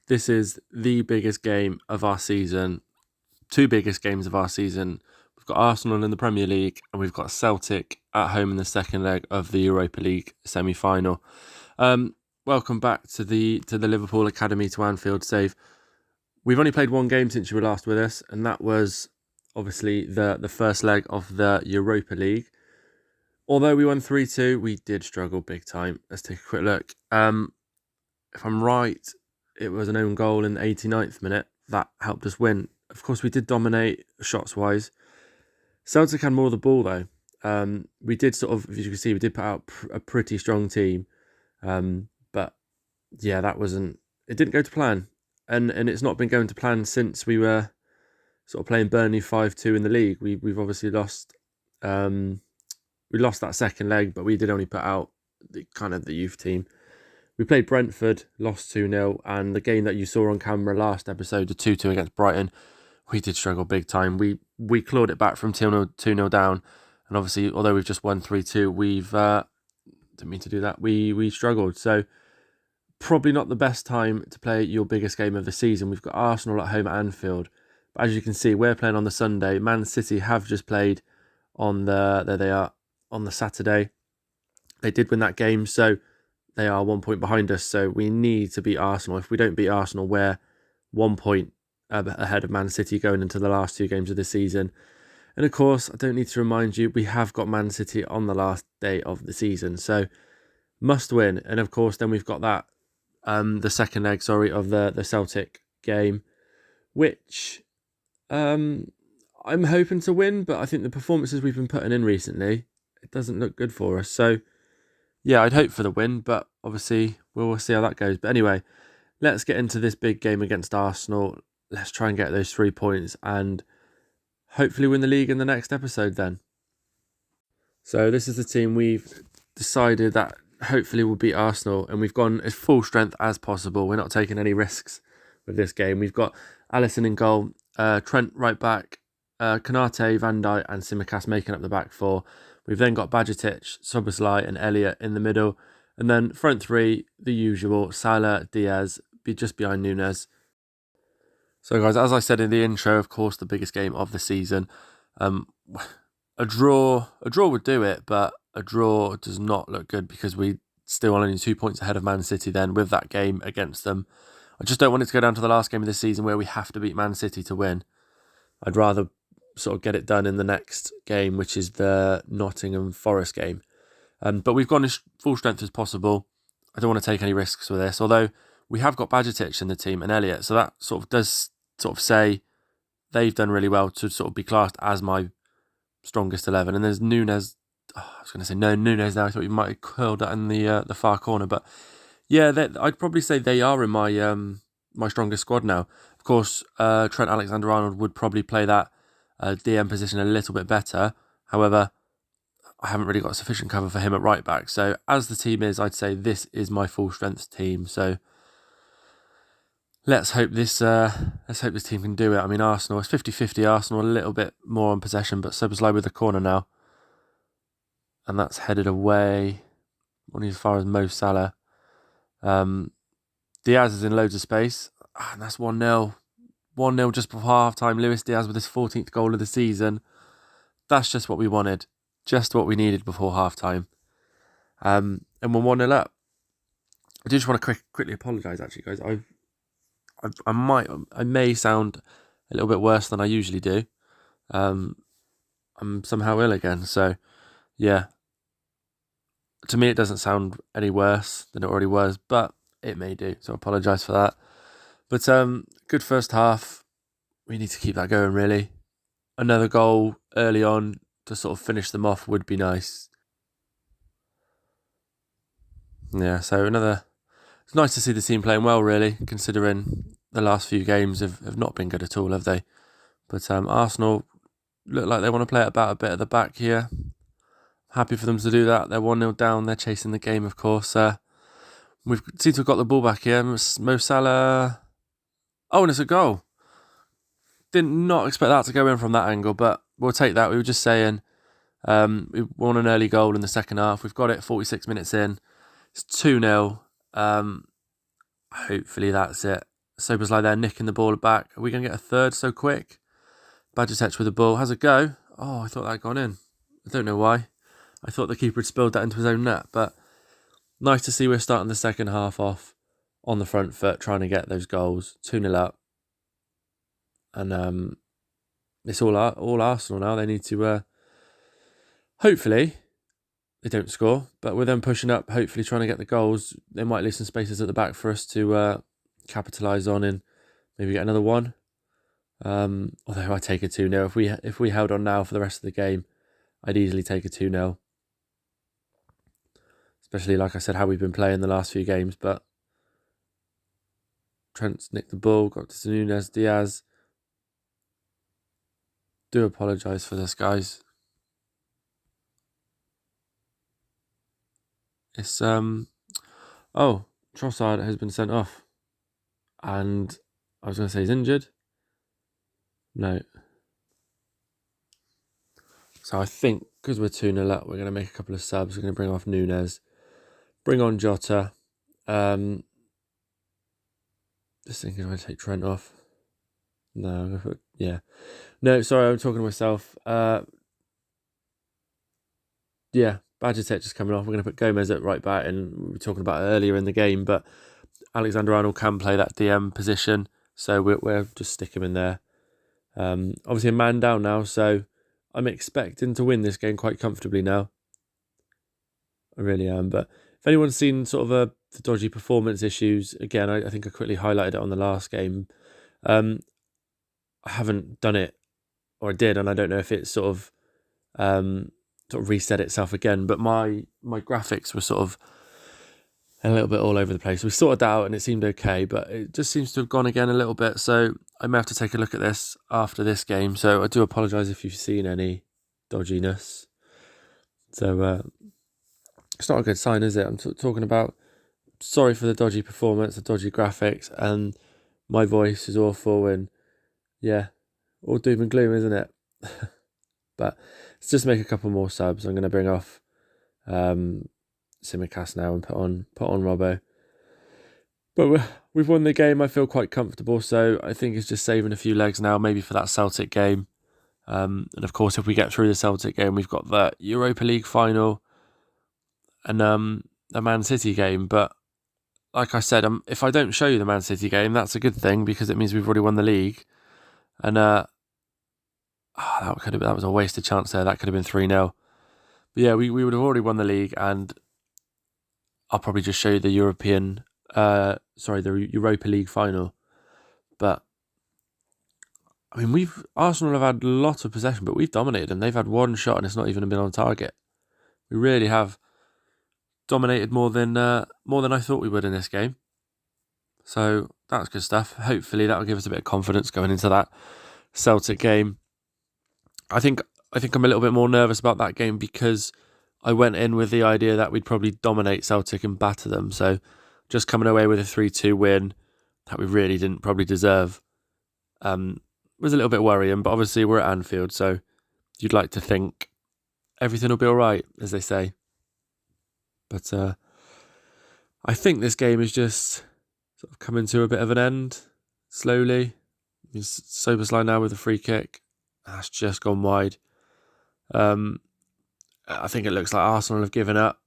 This is the biggest game of our season. Two biggest games of our season. We've got Arsenal in the Premier League and we've got Celtic at home in the second leg of the Europa League semi-final. Welcome back to the Liverpool Academy to Anfield save. We've only played one game since you were last with us, and that was obviously the first leg of the Europa League. Although we won 3-2, we did struggle big time. Let's take a quick look. If I'm right, it was an own goal in the 89th minute that helped us win. Of course, we did dominate shots-wise. Celtic had more of the ball, though. We did sort of, as you can see, we did put out a pretty strong team. But yeah, it didn't go to plan. And it's not been going to plan since we were sort of playing Burnley 5-2 in the league. We've obviously lost. We lost that second leg, but we did only put out the youth team. We played Brentford, lost 2-0, and the game that you saw on camera last episode, the 2-2 against Brighton, we did struggle big time. We clawed it back from 2-0 down, and obviously, although we've just won 3-2, we've didn't mean to do that. We struggled, so probably not the best time to play your biggest game of the season. We've got Arsenal at home at Anfield, but as you can see, we're playing on the Sunday. Man City have just played on the Saturday. They did win that game, so they are 1 point behind us. So we need to beat Arsenal. If we don't beat Arsenal, we're 1 point ahead of Man City going into the last two games of the season. And of course, I don't need to remind you, we have got Man City on the last day of the season, so must win. And of course, then we've got that the second leg, of the Celtic game, which I'm hoping to win, but I think the performances we've been putting in recently, it doesn't look good for us. So yeah, I'd hope for the win, but obviously we'll see how that goes. But anyway, let's get into this big game against Arsenal. Let's try and get those 3 points and hopefully win the league in the next episode then. So this is the team we've decided that hopefully will beat Arsenal, and we've gone as full strength as possible. We're not taking any risks with this game. We've got Alisson in goal, Trent right back, Konate, Van Dijk and Tsimikas making up the back four. We've then got Bajcetic, Szoboszlai and Elliott in the middle. And then front three, the usual, Salah, Diaz, just behind Nunes. So guys, as I said in the intro, of course, the biggest game of the season. A draw would do it, but a draw does not look good because we still only 2 points ahead of Man City then with that game against them. I just don't want it to go down to the last game of the season where we have to beat Man City to win. I'd rather sort of get it done in the next game, which is the Nottingham Forest game. But we've gone as full strength as possible. I don't want to take any risks with this, although we have got Bajcetic in the team and Elliott, so that sort of does say they've done really well to sort of be classed as my strongest 11. And there's Nunes. I was going to say no Nunes there. I thought you might have curled that in the far corner, but yeah, I'd probably say they are in my my strongest squad now. Of course, Trent Alexander-Arnold would probably play that DM position a little bit better. However, I haven't really got sufficient cover for him at right back. So as the team is, I'd say this is my full strength team. So let's hope this team can do it. I mean, Arsenal, it's 50-50. Arsenal a little bit more on possession, but Szoboszlai with the corner now. And that's headed away only as far as Mo Salah. Diaz is in loads of space. And that's 1-0. 1-0 just before half-time. Luis Diaz with his 14th goal of the season. That's just what we wanted. Just what we needed before half-time. And we're 1-0 up. I do just want to quickly apologise, actually, guys. I may sound a little bit worse than I usually do. I'm somehow ill again, so yeah. To me, it doesn't sound any worse than it already was, but it may do. So I apologise for that. But good first half. We need to keep that going, really. Another goal early on to sort of finish them off would be nice. Yeah, so it's nice to see the team playing well, really, considering the last few games have not been good at all, have they? But Arsenal look like they want to play it about a bit at the back here. Happy for them to do that. They're 1-0 down. They're chasing the game, of course. We've seemed to have got the ball back here. Mo Salah. Oh, and it's a goal. Did not expect that to go in from that angle, but we'll take that. We were just saying we won an early goal in the second half. We've got it 46 minutes in. It's 2-0. Hopefully that's it. Soberslai there nicking the ball back. Are we going to get a third so quick? Bajcetic with the ball. Has a go. Oh, I thought that had gone in. I don't know why. I thought the keeper had spilled that into his own net. But nice to see we're starting the second half off on the front foot, trying to get those goals. 2-0 up. And it's all Arsenal now. They need to... hopefully, they don't score. But with them pushing up, hopefully trying to get the goals, they might leave some spaces at the back for us to capitalise on and maybe get another one. Although I take a 2-0. If we held on now for the rest of the game, I'd easily take a 2-0. Especially, like I said, how we've been playing the last few games. But Trent's nicked the ball, got to Nunes, Diaz. Do apologise for this, guys. It's Trossard has been sent off. And I was going to say he's injured. No. So I think because we're 2-0 up, we're going to make a couple of subs. We're going to bring off Nunes. Bring on Jota. Just thinking I'm going to take Trent off. No, I'm going to put... Yeah. No, sorry, I'm talking to myself. Yeah, Bajcetic is coming off. We're going to put Gomez at right back, and we were talking about it earlier in the game, but Alexander-Arnold can play that DM position, so we'll just stick him in there. Obviously a man down now, so I'm expecting to win this game quite comfortably now. I really am, but if anyone's seen sort of the dodgy performance issues, again, I think I quickly highlighted it on the last game. I haven't done it, or I did, and I don't know if it's sort of reset itself again, but my graphics were sort of a little bit all over the place. We sorted that out and it seemed okay, but it just seems to have gone again a little bit, so I may have to take a look at this after this game, so I do apologise if you've seen any dodginess. So it's not a good sign, is it? I'm talking about sorry for the dodgy performance, the dodgy graphics, and my voice is awful, and yeah, all doom and gloom, isn't it? But let's just make a couple more subs. I'm going to bring off Simicast now and put on Robbo. But we've won the game. I feel quite comfortable, so I think it's just saving a few legs now, maybe for that Celtic game. And of course, if we get through the Celtic game, we've got the Europa League final and the Man City game. But like I said, if I don't show you the Man City game, that's a good thing because it means we've already won the league. And that was a wasted chance there. That could have been 3-0. But yeah, we would have already won the league, and I'll probably just show you the the Europa League final. But I mean, Arsenal have had a lot of possession, but we've dominated them. They've had one shot, and it's not even been on target. We really have dominated more than I thought we would in this game. So that's good stuff. Hopefully, that will give us a bit of confidence going into that Celtic game. I think I'm a little bit more nervous about that game because I went in with the idea that we'd probably dominate Celtic and batter them. So just coming away with a 3-2 win that we really didn't probably deserve was a little bit worrying. But obviously we're at Anfield, so you'd like to think everything will be all right, as they say. But I think this game is just sort of coming to a bit of an end slowly. Soberslai now with a free kick. That's just gone wide. I think it looks like Arsenal have given up.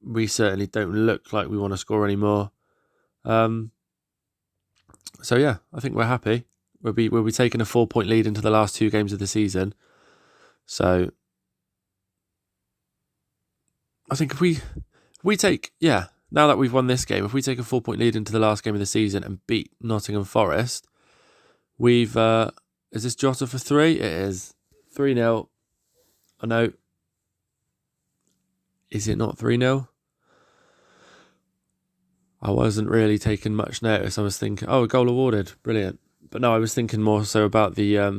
We certainly don't look like we want to score anymore. So yeah, I think we're happy. We'll be taking a 4-point lead into the last 2 games of the season. So I think if we take, now that we've won this game, if we take a 4-point lead into the last game of the season and beat Nottingham Forest, we've is this Jota for 3? It is 3-0. I know. Is it not 3-0? I wasn't really taking much notice. I was thinking, a goal awarded. Brilliant. But no, I was thinking more so about the... are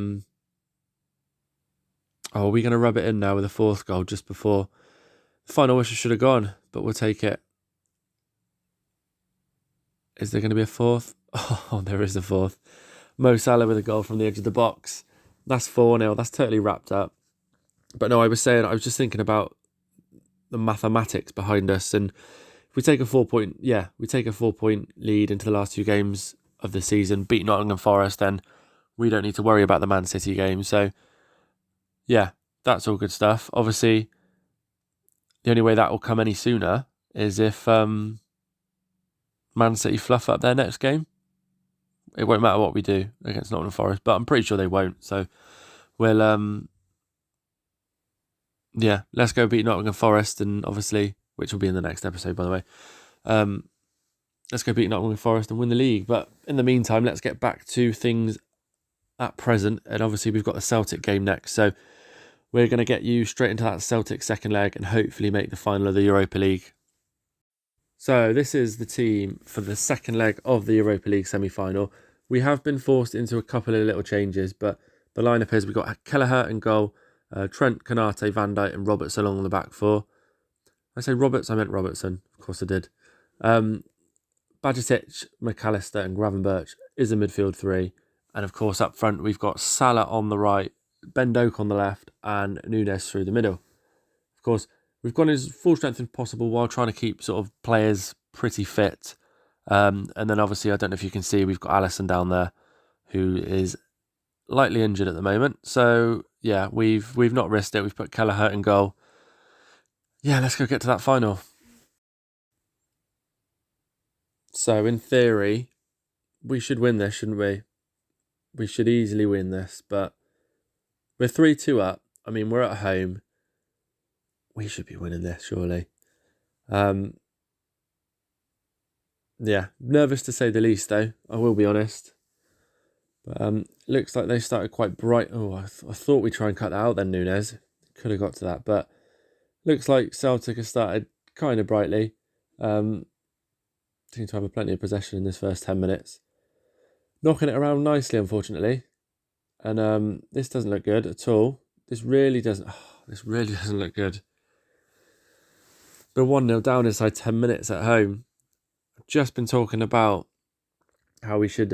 we going to rub it in now with a 4th goal just before... The final whistle should have gone, but we'll take it. Is there going to be a 4th? Oh, there is a 4th. Mo Salah with a goal from the edge of the box. That's 4-0. That's totally wrapped up. But no, I was just thinking about the mathematics behind us. And if we take a 4-point lead into the last 2 games, of the season, beat Nottingham Forest, then we don't need to worry about the Man City game. So, yeah, that's all good stuff. Obviously, the only way that will come any sooner is if Man City fluff up their next game. It won't matter what we do against Nottingham Forest, but I'm pretty sure they won't. So, we'll, let's go beat Nottingham Forest, and obviously, which will be in the next episode, by the way. Let's go beat Nottingham Forest and win the league. But in the meantime, let's get back to things at present. And obviously, we've got the Celtic game next. So we're going to get you straight into that Celtic second leg and hopefully make the final of the Europa League. So this is the team for the second leg of the Europa League semi-final. We have been forced into a couple of little changes, but the lineup is we've got Kelleher in goal, Trent, Konate, Van Dijk and Roberts along the back four. I say Roberts, I meant Robertson. Of course I did. Bajcetic, McAllister and Gravenberch is a midfield three. And of course up front we've got Salah on the right, Ben Doak on the left and Nunes through the middle. Of course, we've gone as full strength as possible while trying to keep sort of players pretty fit. And then obviously, I don't know if you can see, we've got Alisson down there who is lightly injured at the moment. So yeah, we've not risked it. We've put Kelleher in goal. Yeah, let's go get to that final. So in theory, we should win this, shouldn't we? We should easily win this, but we're 3-2 up. I mean, we're at home. We should be winning this, surely. Yeah, nervous to say the least, though. I will be honest. But looks like they started quite bright. Oh, I thought we'd try and cut that out then, Nunes. Could have got to that, but looks like Celtic has started kind of brightly. Seem to have plenty of possession in this first 10 minutes. Knocking it around nicely, unfortunately. And this doesn't look good at all. This really doesn't look good. We're 1-0 down inside 10 minutes at home. I've just been talking about how we should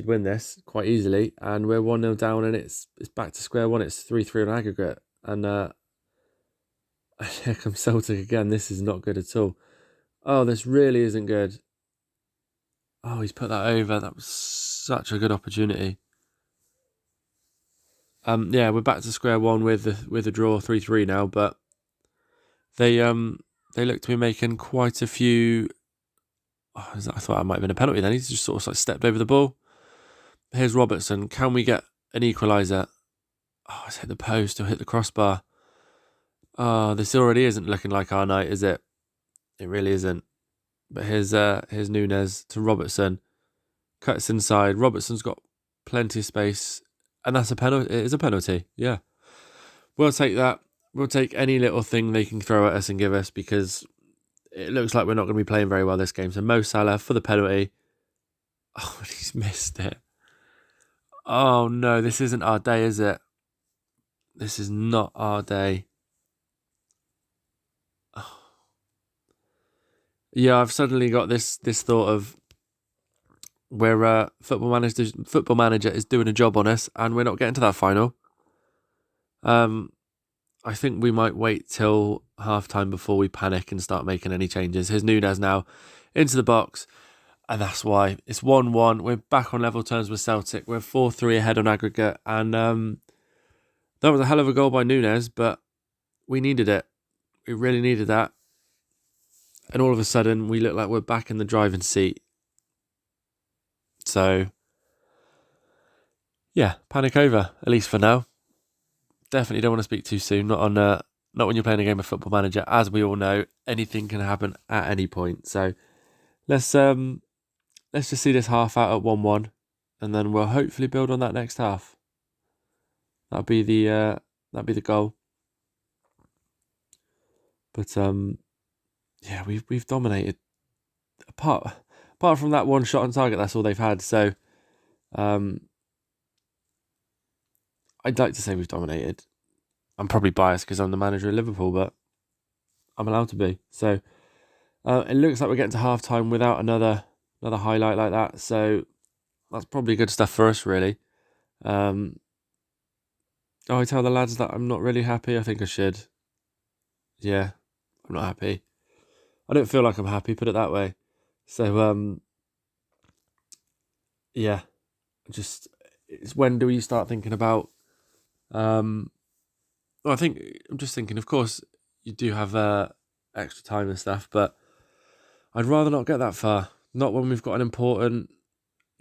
win this quite easily, and we're 1-0 down, and it's back to square one. It's 3-3 on aggregate, and here comes Celtic again. This is not good at all. Oh, this really isn't good. Oh, he's put that over. That was such a good opportunity. Yeah, we're back to square one with a draw 3-3 now, but they look to be making quite a few. Oh, I thought that might have been a penalty then. He's just sort of stepped over the ball. Here's Robertson. Can we get an equaliser? Oh, it's hit the post or hit the crossbar. Oh, this already isn't looking like our night, is it? It really isn't. But here's Nunes to Robertson. Cuts inside. Robertson's got plenty of space. And that's a penalty. It is a penalty, yeah. We'll take that. We'll take any little thing they can throw at us and give us, because it looks like we're not going to be playing very well this game. So Mo Salah for the penalty. Oh, he's missed it. Oh no, this isn't our day, is it? This is not our day. Oh. Yeah, I've suddenly got this thought of where football manager is doing a job on us, and we're not getting to that final. I think we might wait till half-time before we panic and start making any changes. Here's Nunes now into the box, and that's why. It's 1-1. We're back on level terms with Celtic. We're 4-3 ahead on aggregate, and that was a hell of a goal by Nunes, but we needed it. We really needed that. And all of a sudden, we look like we're back in the driving seat. So, yeah, panic over, at least for now. Definitely don't want to speak too soon. Not when you're playing a game of Football Manager. As we all know, anything can happen at any point. So let's just see this half out at 1-1, and then we'll hopefully build on that next half. That'll be the goal. But yeah, we've dominated. Apart from that one shot on target, that's all they've had. So I'd like to say we've dominated. I'm probably biased because I'm the manager of Liverpool, but I'm allowed to be. So it looks like we're getting to half-time without another highlight like that. So that's probably good stuff for us, really. I tell the lads that I'm not really happy. I think I should. Yeah, I'm not happy. I don't feel like I'm happy, put it that way. So yeah, just it's when do we start thinking about? Well, I think I'm just thinking. Of course, you do have extra time and stuff, but I'd rather not get that far. Not when we've got an important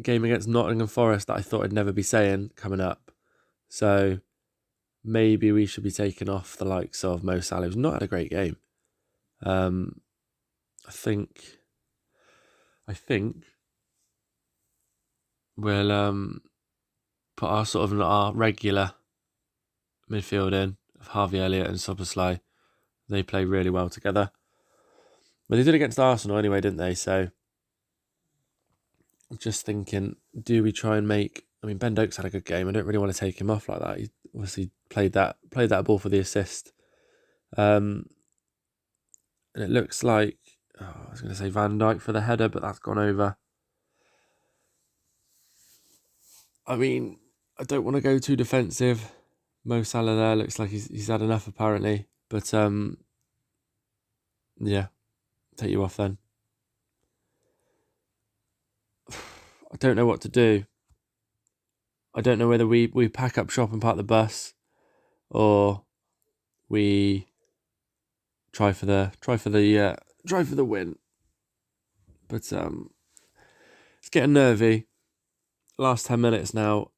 game against Nottingham Forest that I thought I'd never be saying coming up. So maybe we should be taking off the likes of Mo Salah, who's not had a great game. I think we'll put our regular midfield in of Harvey Elliott and Szoboszlai. They play really well together. But they did against Arsenal anyway, didn't they? So I'm just thinking, do we try and make... I mean, Ben Doak's had a good game. I don't really want to take him off like that. He obviously played that ball for the assist. And it looks like... I was going to say Van Dijk for the header, but that's gone over. I mean, I don't want to go too defensive. Mo Salah there looks like he's had enough apparently. But yeah, take you off then. I don't know what to do. I don't know whether we pack up shop and park the bus, or we try for the win. But it's getting nervy. Last 10 minutes now,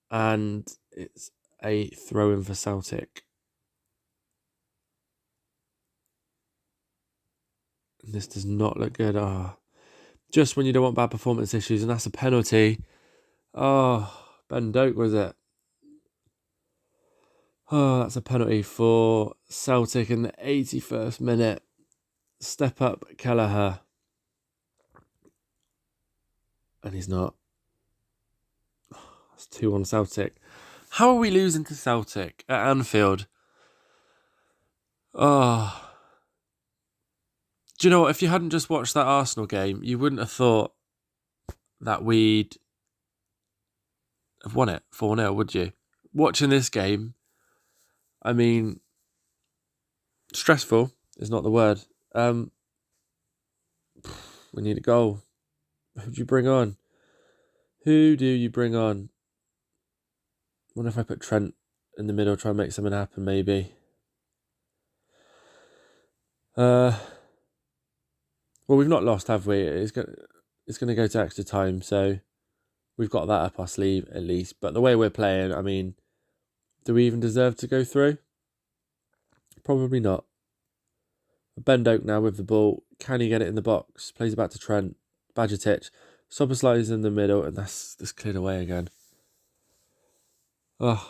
and it's a throw in for Celtic. This does not look good. Just when you don't want bad performance issues, and that's a penalty. Ben Doak, was it? That's a penalty for Celtic in the 81st minute. Step up Kelleher. And he's not. It's 2-1 Celtic. How are we losing to Celtic at Anfield? Do you know what? If you hadn't just watched that Arsenal game, you wouldn't have thought that we'd have won it 4-0, would you? Watching this game, I mean, stressful is not the word. We need a goal. Who do you bring on? Wonder if I put Trent in the middle, try and make something happen, maybe. Well, we've not lost, have we? It's going to go to extra time, so we've got that up our sleeve at least. But the way we're playing, I mean, do we even deserve to go through? Probably not. Ben Doak now with the ball. Can he get it in the box? Plays it back to Trent. Bajcetic. Szoboszlai is in the middle, and that's cleared away again. It's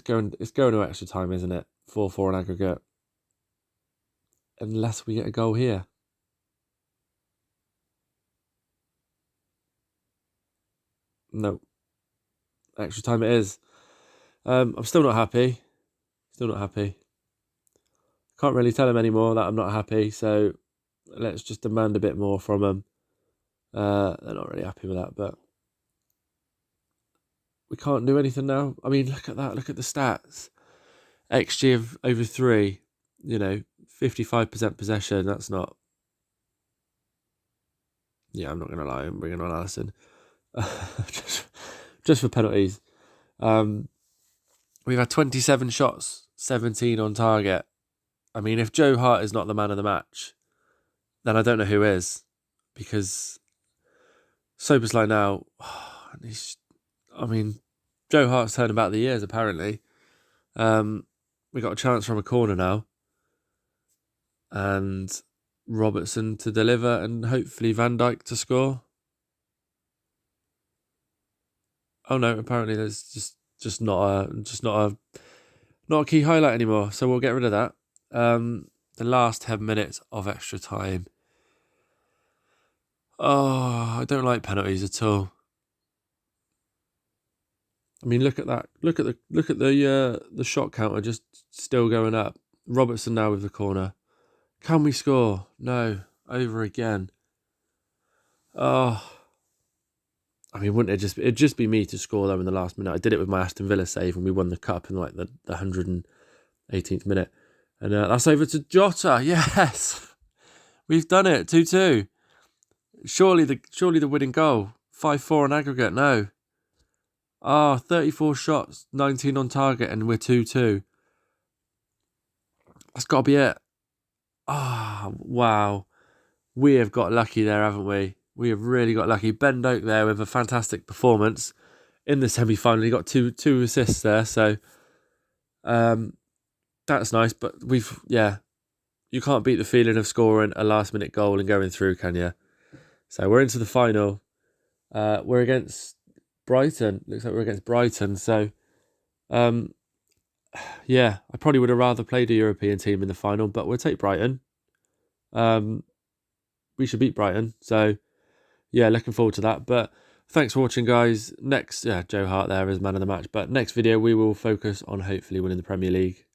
going to extra time, isn't it? 4-4 on aggregate. Unless we get a goal here. No. Extra time it is. I'm still not happy. Can't really tell him anymore that I'm not happy, so let's just demand a bit more from them. They're not really happy with that, but we can't do anything now. I mean, look at that. Look at the stats. XG of over 3, 55% possession. That's not... Yeah, I'm not going to lie. I'm bringing on Alisson. just for penalties. We've had 27 shots, 17 on target. I mean, if Joe Hart is not the man of the match, then I don't know who is. Because Szoboszlai now, Joe Hart's turned about the years, apparently. We got a chance from a corner now. And Robertson to deliver, and hopefully Van Dijk to score. Oh no, apparently there's just not a key highlight anymore. So we'll get rid of that. The last 10 minutes of extra time. I don't like penalties at all. I mean, look at that. Look at the shot counter just still going up. Robertson now with the corner. Can we score? No. Over again. I mean, wouldn't it'd just be me to score though in the last minute. I did it with my Aston Villa save and we won the cup in like the 118th minute. And that's over to Jota. Yes. We've done it. 2-2. Surely the winning goal. 5-4 on aggregate, no. 34 shots, 19 on target, and we're 2-2. That's got to be it. Wow. We have got lucky there, haven't we? We have really got lucky. Ben Doak there with a fantastic performance in the semi-final. He got two assists there, so that's nice. But you can't beat the feeling of scoring a last-minute goal and going through, can you? So we're into the final. We're against Brighton. Looks like we're against Brighton. So, I probably would have rather played a European team in the final, but we'll take Brighton. We should beat Brighton. So, looking forward to that. But thanks for watching, guys. Next, Joe Hart there is man of the match. But next video, we will focus on hopefully winning the Premier League.